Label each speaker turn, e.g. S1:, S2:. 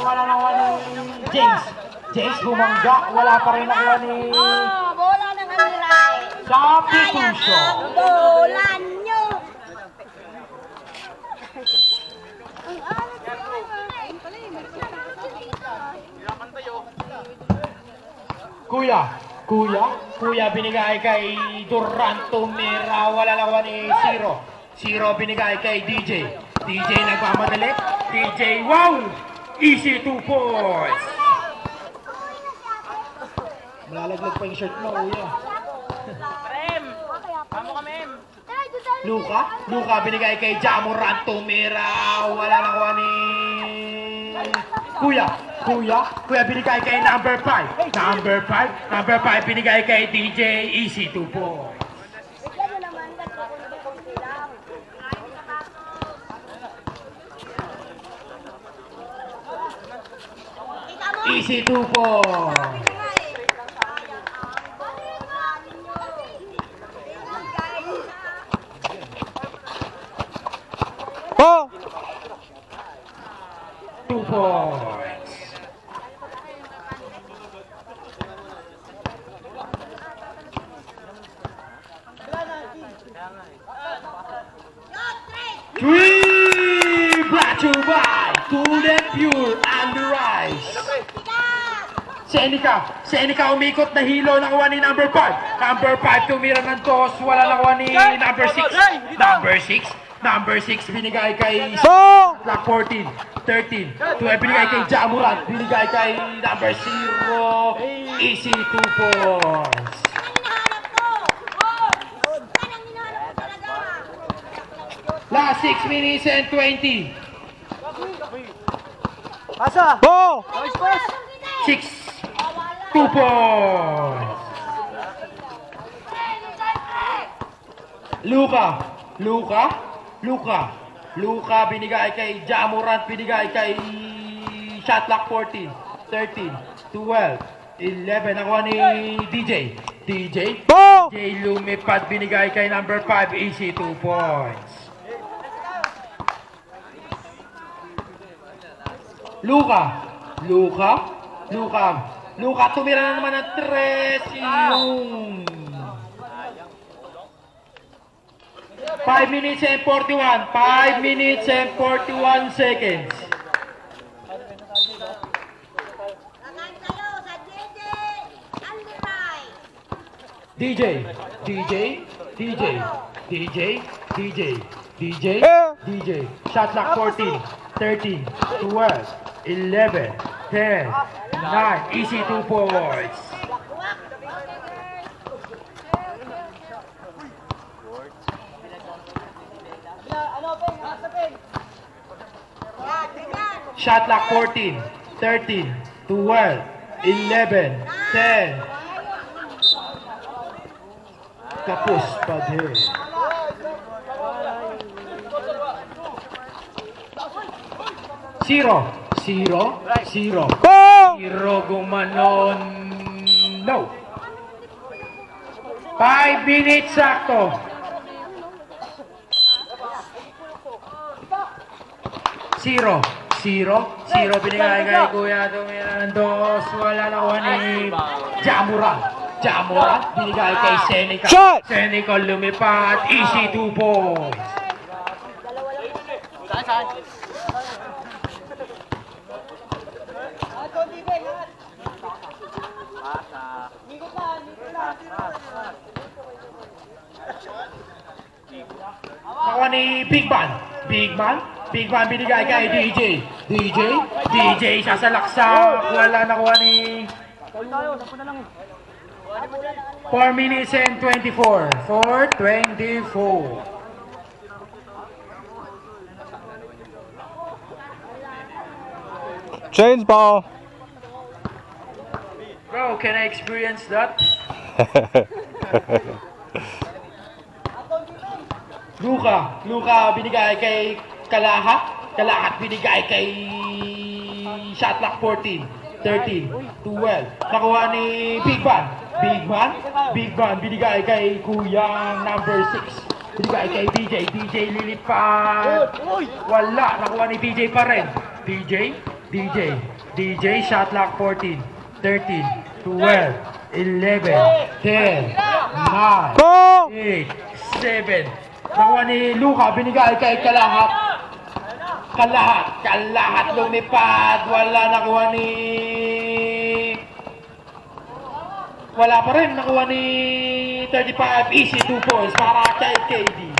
S1: wala nakuha ni James. James bumangga, wala pa rin nakuha ni...
S2: bola ng Andray.
S1: Substitution.
S2: Ang bola nyo.
S1: Kuya binigay kay Duranto Mera, wala nakuha ni Zero binigay kay DJ nagmamadali, DJ, wow! Easy 2 points! Malalaglag pa yung shirt mo, kuya.
S3: Mem! Vamo ka, Mem!
S1: Luka binigay kay Jamoranto Mera, wala nakuha ni... Kuya binigay kay number 5 binigay kay DJ, easy 2 points. Easy 2 points.
S4: Oh!
S1: 2 points. Three brought to you by Kulin Pure and the Rice. Seneca umikot na hilo, nakuha ni number 5. Number 5 tumira ng toss, wala nakuha ni number 6. Number 6 binigay kay Black 14, 13, 12 binigay kay Jamuran, binigay kay number 0, easy 2 points. Last 6 minutes and 20.
S4: Pasa! Go!
S1: 6, 2 points. Luka binigay kay Jamorant, binigay kay Shotlock 14, 13, 12, 11 nakuha ni DJ lumipad, binigay kay number 5, easy 2 points. Luka tumira na naman ng 3 yung 5 minutes and 41 seconds. DJ Shotlock 14, 13, 12, 11, 10, 9, easy 2 points. Shotlock 14, 13, 12, 11, 10. Kapos pa din. Zero gumanon. No. 5 minutes sakto. Zero binigay kay Kuya tumira ng 2, wala nakuha ni Jamuran binigay kay Seneca. Seneca lumipad, easy 2 points. Nakuha ni Big Man binigay kay DJ sasalaksak, wala nakuha ni 4 minutes and 24.
S4: Change ball.
S1: Bro, can I experience that? Luka binigay kay Kalahat binigay kay Shotlock 14, 13, 12. Nakuha ni Big Man binigay kay Kuyang number 6. Binigay kay DJ lilipad. Wala, nakuha ni DJ pa rin. DJ DJ, shot clock 14, 13, 12, 11, 10, 9,
S4: Go!
S1: 8, 7. Nakuha ni Luka, binigay kay Kalahat. Kalahat lumipad. Wala nakuha ni... Wala pa rin nakuha ni 35. Easy 2 points para kay KD.